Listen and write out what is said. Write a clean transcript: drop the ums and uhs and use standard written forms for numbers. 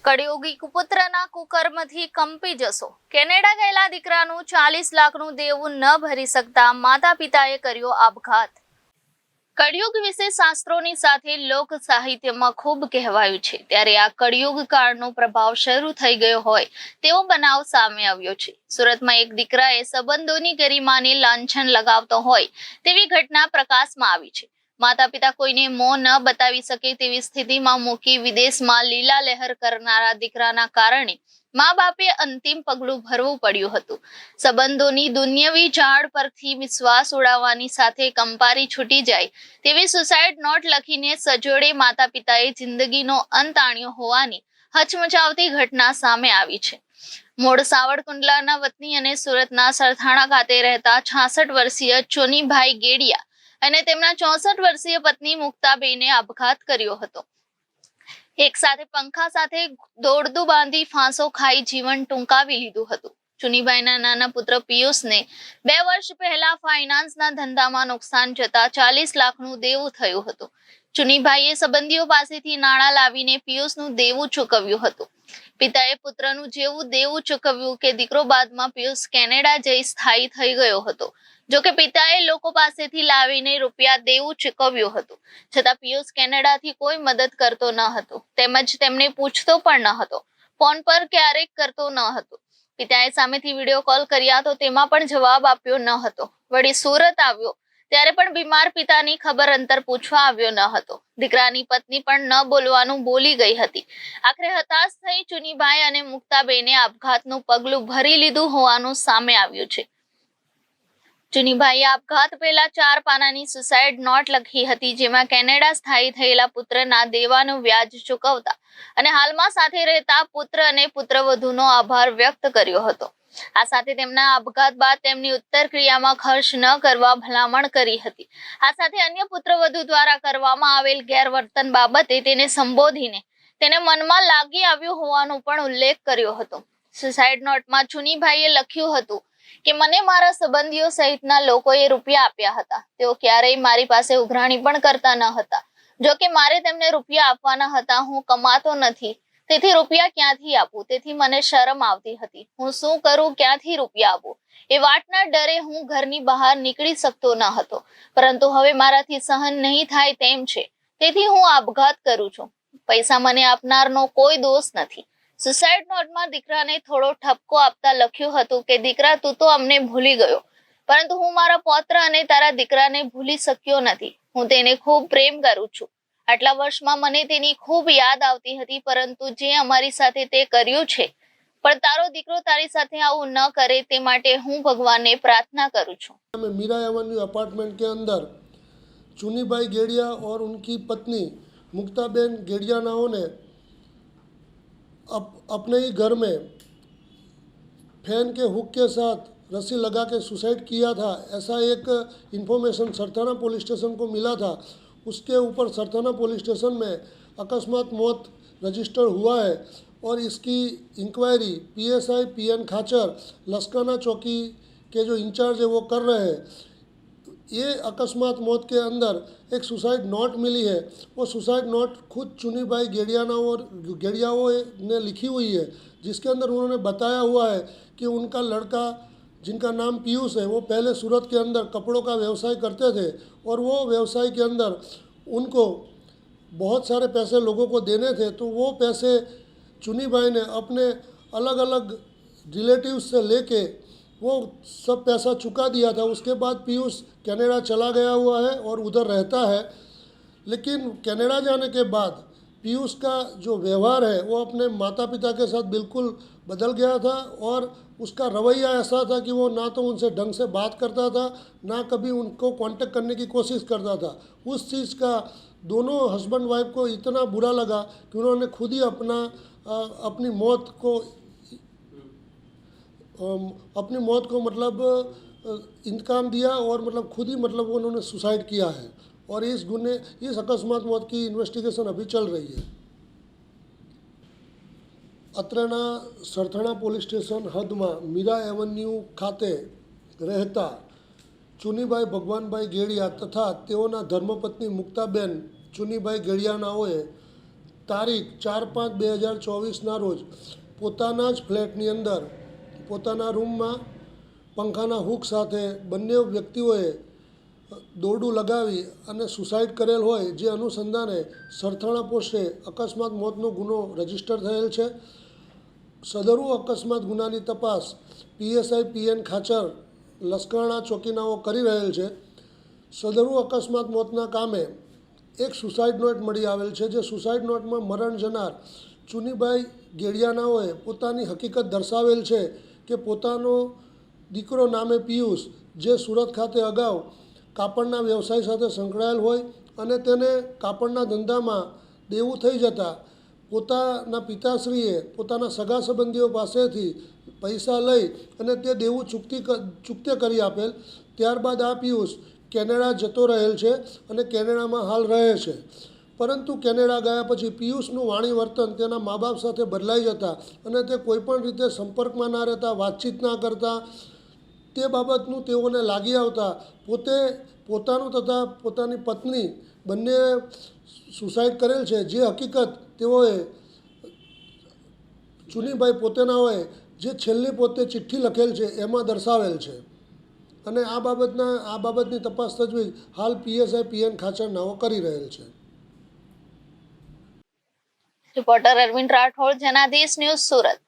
કળિયુગી કુપુત્રના કુકર્મથી કંપી જશો. કેનેડા ગયેલા દીકરાનું 40 લાખનું દેવું ન ભરી શકતા માતા પિતાએ કર્યો આપઘાત. કળિયુગ વિશે શાસ્ત્રોની સાથે લોક સાહિત્યમાં ખૂબ કહેવાયું છે, ત્યારે આ કળિયુગ કાળનો પ્રભાવ શરૂ થઈ ગયો હોય તેવો બનાવ સામે આવ્યો છે. સુરતમાં એક દીકરાએ સંબંધોની ગરિમાને લાંછન લગાવતો હોય તેવી ઘટના પ્રકાશમાં આવી છે. માતા પિતા કોઈને મોં ન બતાવી શકે તેવી સ્થિતિમાં મૂકી વિદેશમાં લીલા લહેર કરનારા દીકરાના કારણે મા બાપે અંતિમ પગલું ભરવું પડ્યું હતું. સંબંધોની દુન્યવી ઝાડ પરથી વિશ્વાસ ઉડાવવાની સાથે કંપારી છૂટી જાય તેવી સુસાઇડ નોટ લખીને સજોડે માતા પિતાએ જિંદગીનો અંત આણ્યો હોવાની હચમચાવતી ઘટના સામે આવી છે. મૂળ સાવરકુંડલાના વતની અને સુરતના સરથાણા ખાતે રહેતા 66 વર્ષીય ચોનીભાઈ ગેડિયા અને તેમના 64 વર્ષીય પત્ની મુક્તાબેને આપઘાત કર્યો હતો. એક સાથે પંખા સાથે દોરડું બાંધી ફાંસો ખાઈ જીવન ટૂંકાવી લીધું હતું. ચુનીભાઈના નાના પુત્ર પિયુષને 2 વર્ષ પહેલા ફાઇનાન્સના ધંધામાં નુકસાન જતા 40 લાખનું દેવું થયું હતું. ચુનીભાઈએ સંબંધીઓ પાસેથી નાણાં લાવીને પિયુષનું દેવું ચૂકવ્યું હતું. પિતાએ પુત્રનું જેવું દેવું ચૂકવ્યું કે દીકરો બાદમાં પિયુષ કેનેડા જઈ સ્થાયી થઈ ગયો હતો. જોકે પિતાએ લોકો પાસેથી લાવીને રૂપિયા દેવું ચૂકવ્યું હતું, છતાં પિયુષ કેનેડાથી કોઈ મદદ કરતો ન હતો, તેમજ તેમને પૂછતો પણ ન હતો. ફોન પર ક્યારેક કરતો ન હતો. પિતાએ સામેથી વિડીયો કોલ કર્યા તો તેમાં પણ જવાબ આપ્યો ન હતો. વળી સુરત આવ્યો ત્યારે પણ બીમાર પિતાની ખબર અંતર પૂછવા આવ્યો ન હતો. દીકરાની પત્ની પણ ન બોલવાનું બોલી ગઈ હતી. આખરે હતાશ થઈ ચુનીભાઈ અને મુક્તાબેને આપઘાતનું પગલું ભરી લીધું હોવાનું સામે આવ્યું છે. ચુનીભાઈએ આપઘાત પહેલા 4 પાનાની સુસાઇડ નોટ લખી હતી, જેમાં કેનેડા સ્થાયી થયેલા પુત્રના દેવાનું વ્યાજ ચૂકવતા અને હાલમાં સાથે રહેતા પુત્ર અને પુત્રવધૂનો આભાર વ્યક્ત કર્યો હતો. આ સાથે તેમના આપઘાત બાદ તેમની ઉત્તર ક્રિયામાં ખર્ચ ન કરવા ભલામણ કરી હતી. આ સાથે અન્ય પુત્રવધુ દ્વારા કરવામાં આવેલ ગેરવર્તન બાબતે તેને સંબોધીને તેને મનમાં લાગી આવ્યું હોવાનો પણ ઉલ્લેખ કર્યો હતો. સુસાઇડ નોટમાં ચુનીભાઈએ લખ્યું હતું કે મને મારા સંબંધીઓ સહિતના લોકોએ રૂપિયા આપ્યા હતા. તેઓ ક્યારેય મારી પાસે ઉઘરાણી પણ કરતા ન હતા. જો કે મારે તેમને રૂપિયા આપવાના હતા. હું કમાતો નથી, તેથી રૂપિયા ક્યાંથી આપું? તેથી મને શરમ આવતી હતી. હું શું કરું, ક્યાંથી રૂપિયા આપું એ વાતના ડરે હું ઘરની બહાર નીકળી શકતો ન હતો. પરંતુ હવે મારાથી સહન નહીં થાય તેમ છે, તેથી હું આપઘાત કરું છું. પૈસા મને આપનારનો કોઈ દોષ નથી. સુસાઇડ નોટમાં દીકરાને થોડો ઠપકો આપતા લખ્યું હતું કે દીકરા, તું તો અમને ભૂલી ગયો, પરંતુ હું મારા પૌત્ર અને તારા દીકરાને ભૂલી શક્યો નથી. હું તેને ખૂબ પ્રેમ કરું છું. આટલા વર્ષમાં મને તેની ખૂબ યાદ આવતી હતી, પરંતુ જે અમારી સાથે તે કર્યું છે, પણ તારો દીકરો તારી સાથે આવું ન કરે તે માટે હું ભગવાનને પ્રાર્થના કરું છું. मीरा एवेन्यू अपार्टमेंट के अंदर चुनीभाई गेड़िया और उनकी पत्नी मुक्ताबेन गेड़ियानाओं ने अपने ही घर में फैन के हुक के साथ रस्सी लगा के सुसाइड किया था, ऐसा एक इन्फॉर्मेशन सरथाना पुलिस स्टेशन को मिला था. उसके ऊपर सरथाना पुलिस स्टेशन में अकस्मात मौत रजिस्टर हुआ है और इसकी इंक्वायरी पीएसआई पीएन खाचर लस्काना चौकी के जो इंचार्ज है वो कर रहे हैं. ये अकस्मात मौत के अंदर एक सुसाइड नोट मिली है. वो सुसाइड नोट खुद चुनीभाई गेड़ियाओं ने लिखी हुई है, जिसके अंदर उन्होंने बताया हुआ है कि उनका लड़का जिनका नाम पीयूष है वो पहले सूरत के अंदर कपड़ों का व्यवसाय करते थे और वो व्यवसाय के अंदर उनको बहुत सारे पैसे लोगों को देने थे. तो वो पैसे चुनीभाई ने अपने अलग अलग रिलेटिव्स से लेके वो सब पैसा चुका दिया था. उसके बाद पीयूष कनाडा चला गया हुआ है और उधर रहता है. लेकिन कनाडा जाने के बाद पीयूष का जो व्यवहार है वो अपने माता पिता के साथ बिल्कुल बदल गया था और उसका रवैया ऐसा था कि वो ना तो उनसे ढंग से बात करता था, ना कभी उनको कांटेक्ट करने की कोशिश करता था. उस चीज़ का दोनों हस्बैंड वाइफ को इतना बुरा लगा कि उन्होंने खुद ही अपनी मौत को मतलब इंतकाम दिया और मतलब खुद ही मतलब उन्होंने सुसाइड किया है. और इस अकस्मात मौत की इन्वेस्टिगेशन अभी चल रही है. અત્રેના સરથાણા પોલીસ સ્ટેશન હદમાં મીરા એવન્યુ ખાતે રહેતા ચુનીભાઈ ભગવાનભાઈ ગેડિયા તથા તેઓના ધર્મપત્ની મુક્તાબેન ચુનીભાઈ ગેડિયાનાઓએ તારીખ 4/5/2024ના રોજ પોતાના જ ફ્લેટની અંદર પોતાના રૂમમાં પંખાના હૂક સાથે બંને વ્યક્તિઓએ દોરડું લગાવી અને સુસાઇડ કરેલ હોય, જે અનુસંધાને સરથાણા પોસ્ટે અકસ્માત મોતનો ગુનો રજીસ્ટર થયેલ છે. સદરુ અકસ્માત ગુનાની તપાસ PSI PN ખાચર લસકાણા ચોકીનાઓ કરી રહેલ છે. સદરુ અકસ્માત મોતના કામે એક સુસાઇડ નોટ મળી આવેલ છે, જે સુસાઇડ નોટમાં મરણ જનાર ચુનીભાઈ ગેડિયાનાઓએ પોતાની હકીકત દર્શાવેલ છે કે પોતાનો દીકરો નામે પિયુષ, જે સુરત ખાતે અગાઉ કાપડના વ્યવસાય સાથે સંકળાયેલ હોય અને તેને કાપડના ધંધામાં દેવું થઈ જતાં પોતાના પિતાશ્રીએ પોતાના સગા સંબંધીઓ પાસેથી પૈસા લઈ અને તે દેવું ચૂકતે કરી આપેલ. ત્યારબાદ આ પિયુષ કેનેડા જતો રહેલ છે અને કેનેડામાં હાલ રહે છે. પરંતુ કેનેડા ગયા પછી પિયુષનું વાણી વર્તન તેના મા બાપ સાથે બદલાઈ જતા અને તે કોઈપણ રીતે સંપર્કમાં ના રહેતા, વાતચીત ના કરતા, તે બાબતનું તેઓને લાગી આવતા પોતાનું તથા પોતાની પત્ની બંને સુસાઇડ કરેલ છે, જે હકીકત તેઓએ ચુનીભાઈ પોતેનાઓએ જે છેલ્લી પોતે ચિઠ્ઠી લખેલ છે એમાં દર્શાવેલ છે. અને આ બાબતની તપાસ તજવીજ હાલ PSI PN ખાચર નાઓ કરી રહેલ છે. Reporter Arvind Rathod, Janadesh news, Surat.